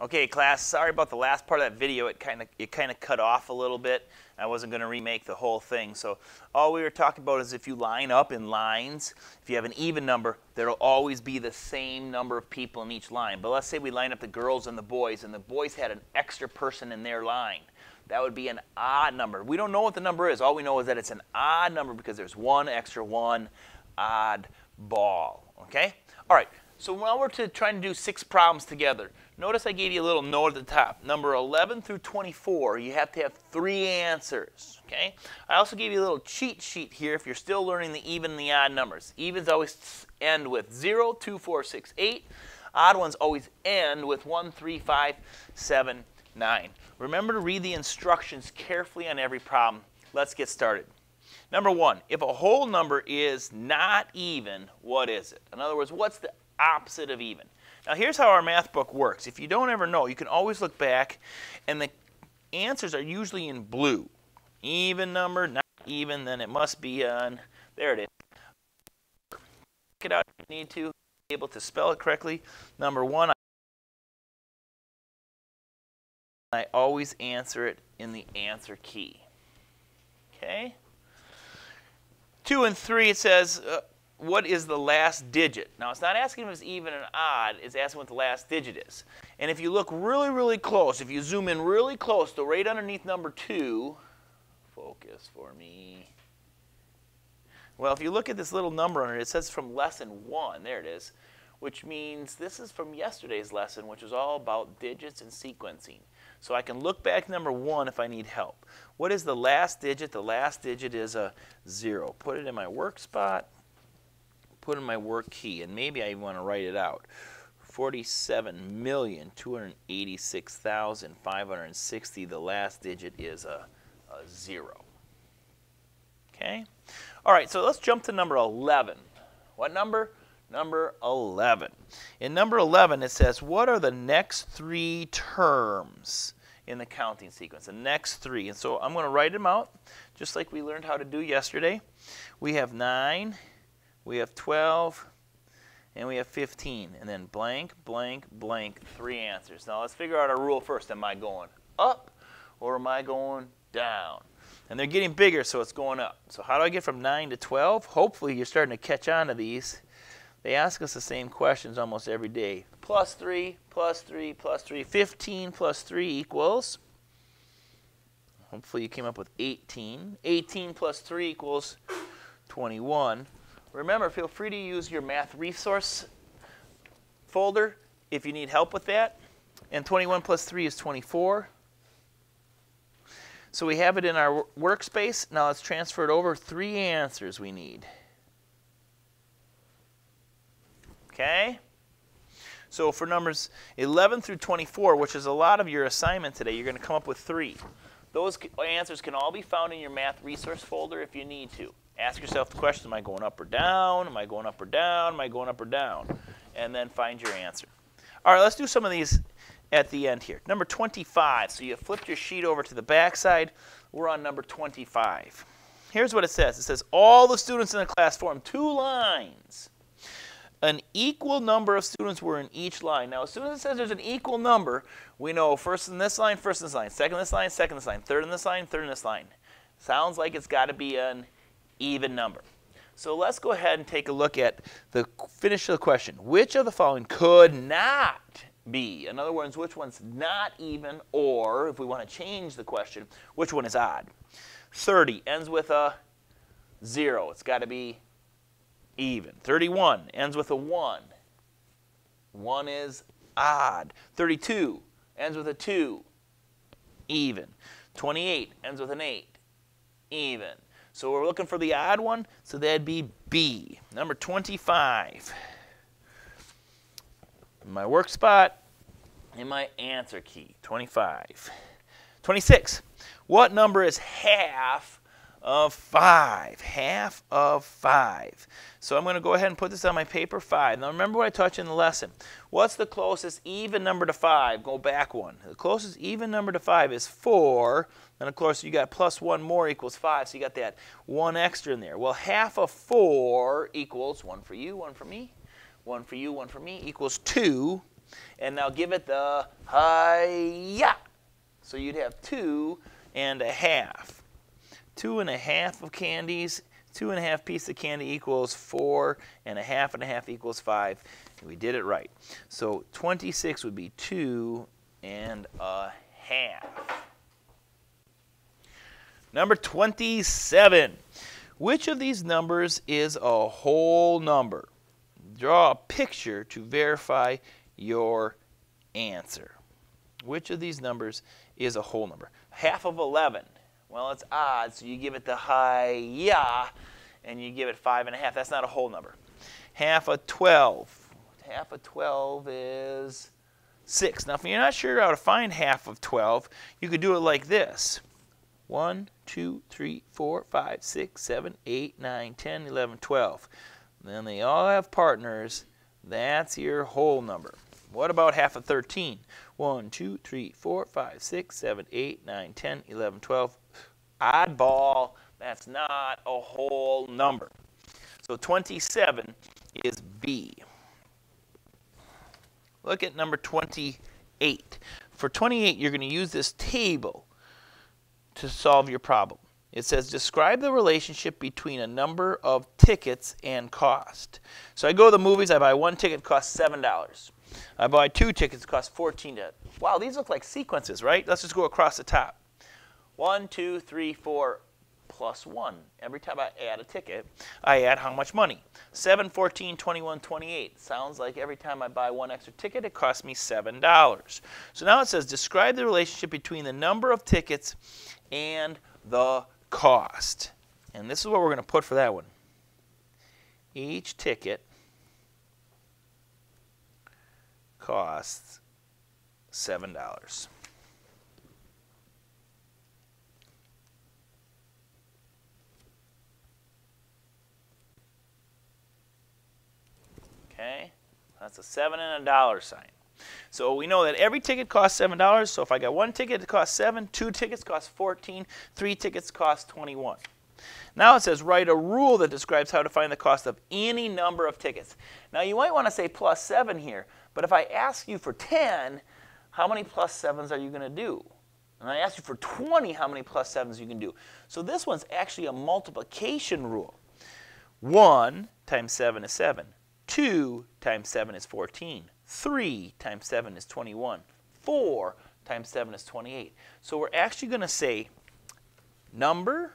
Okay, class, sorry about the last part of that video. It kind of cut off a little bit. I wasn't going to remake the whole thing. So all we were talking about is if you line up in lines, if you have an even number, there will always be the same number of people in each line. But let's say we line up the girls and the boys had an extra person in their line. That would be an odd number. We don't know what the number is. All we know is that it's an odd number because there's one extra one odd ball. Okay? All right. So now we're trying to do 6 problems together. Notice I gave you a little note at the top. Number 11 through 24, you have to have 3 answers. Okay? I also gave you a little cheat sheet here if you're still learning the even and the odd numbers. Evens always end with 0, 2, 4, 6, 8. Odd ones always end with 1, 3, 5, 7, 9. Remember to read the instructions carefully on every problem. Let's get started. Number 1, if a whole number is not even, what is it? In other words, what's the opposite of even? Now here's how our math book works. If you don't ever know, you can always look back, and the answers are usually in blue. Even number, not even, then it must be on, there it is. Check it out if you need to, be able to spell it correctly. Number 1, I always answer it in the answer key. Okay? 2 and 3, it says, what is the last digit? Now, it's not asking if it's even and odd. It's asking what the last digit is. And if you look really, really close, if you zoom in really close to right underneath number 2, focus for me. Well, if you look at this little number under it, it says from lesson 1. There it is, which means this is from yesterday's lesson, which is all about digits and sequencing. So I can look back number 1 if I need help. What is the last digit? The last digit is a 0. Put it in my work spot. Put in my work key, and maybe I want to write it out. 47,286,560. The last digit is a 0. Okay? All right, so let's jump to number 11. What number? Number 11. In number 11, it says, what are the next 3 terms in the counting sequence? The next 3. And so I'm going to write them out, just like we learned how to do yesterday. We have 9. We have 12, and we have 15, and then blank, blank, blank, 3 answers. Now let's figure out our rule first. Am I going up or am I going down? And they're getting bigger, so it's going up. So how do I get from 9 to 12? Hopefully you're starting to catch on to these. They ask us the same questions almost every day. Plus 3, plus 3, plus 3. 15 plus 3 equals, hopefully you came up with 18. 18 plus 3 equals 21. Remember, feel free to use your math resource folder if you need help with that. And 21 plus 3 is 24. So we have it in our workspace. Now let's transfer it over. 3 answers we need. Okay? So for numbers 11 through 24, which is a lot of your assignment today, you're going to come up with 3. Those answers can all be found in your math resource folder if you need to. Ask yourself the question, am I going up or down? Am I going up or down? Am I going up or down? And then find your answer. All right, let's do some of these at the end here. Number 25. So you flipped your sheet over to the back side. We're on number 25. Here's what it says. It says, all the students in the class form 2 lines. An equal number of students were in each line. Now, as soon as it says there's an equal number, we know first in this line, first in this line, second in this line, second in this line, third in this line, third in this line. Sounds like it's got to be an even number. So let's go ahead and take a look at the finish of the question. Which of the following could not be? In other words, which one's not even, or if we want to change the question, which one is odd? 30 ends with a 0. It's got to be even. 31 ends with a 1. 1 is odd. 32 ends with a 2. Even. 28 ends with an 8. Even. So we're looking for the odd one, so that'd be B. Number 25. My work spot and my answer key, 25. 26. What number is half of 5? Half of 5. So I'm going to go ahead and put this on my paper, 5. Now remember what I taught you in the lesson. What's the closest even number to 5? Go back 1. The closest even number to 5 is 4. And of course, you got plus 1 more equals 5, so you got that 1 extra in there. Well, half of 4 equals 1 for you, 1 for me, 1 for you, 1 for me, equals 2. And now give it the hi-ya. So you'd have 2 1/2. 2 1/2 of candies. 2 1/2 pieces of candy equals 4 1/2 1/2 equals 5. And we did it right. So 26 would be 2 1/2. Number 27. Which of these numbers is a whole number? Draw a picture to verify your answer. Which of these numbers is a whole number? Half of 11. Well, it's odd, so you give it the hi-ya, and you give it 5 1/2. That's not a whole number. Half of 12. Half of 12 is 6. Now, if you're not sure how to find half of 12, you could do it like this. 1, 2, 3, 4, 5, 6, 7, 8, 9, 10, 11, 12. Then they all have partners. That's your whole number. What about half of 13? 1, 2, 3, 4, 5, 6, 7, 8, 9, 10, 11, 12. Oddball. That's not a whole number. So 27 is B. Look at number 28. For 28, you're going to use this table to solve your problem. It says, describe the relationship between a number of tickets and cost. So I go to the movies, I buy 1 ticket, it costs $7. I buy 2 tickets, it costs $14. Wow, these look like sequences, right? Let's just go across the top. 1, 2, 3, 4, plus 1. Every time I add a ticket, I add how much money? 7, 14, 21, 28. Sounds like every time I buy 1 extra ticket, it costs me $7. So now it says, describe the relationship between the number of tickets and the cost. And this is what we're going to put for that one. Each ticket costs $7. Okay, that's a 7 and a dollar sign. So we know that every ticket costs $7. So if I got 1 ticket, it costs 7. 2 tickets cost 14. 3 tickets cost 21. Now it says write a rule that describes how to find the cost of any number of tickets. Now you might want to say plus 7 here, but if I ask you for 10, how many plus 7s are you going to do? And I ask you for 20, how many plus 7s you can do? So this one's actually a multiplication rule. 1 times 7 is 7. 2 times 7 is 14. 3 times 7 is 21. 4 times 7 is 28. So we're actually going to say number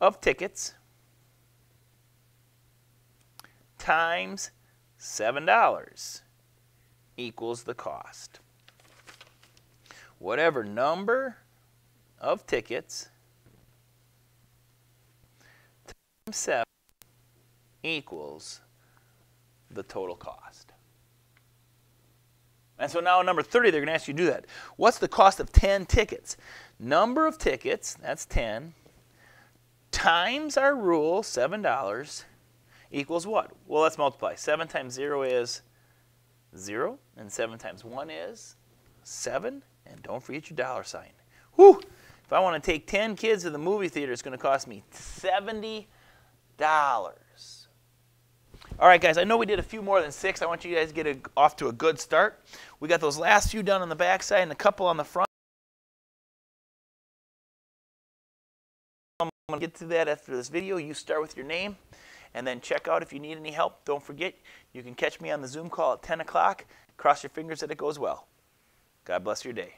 of tickets times $7 equals the cost. Whatever number of tickets times 7 equals the total cost. And so now number 30, they're going to ask you to do that. What's the cost of 10 tickets? Number of tickets, that's 10, times our rule, $7, equals what? Well, let's multiply. 7 times 0 is 0, and 7 times 1 is 7, and don't forget your dollar sign. Whew! If I want to take 10 kids to the movie theater, it's going to cost me $70. All right, guys, I know we did a few more than 6. I want you guys to get off to a good start. We got those last few done on the back side and a couple on the front. I'm going to get to that after this video. You start with your name, and then check out if you need any help. Don't forget, you can catch me on the Zoom call at 10 o'clock. Cross your fingers that it goes well. God bless your day.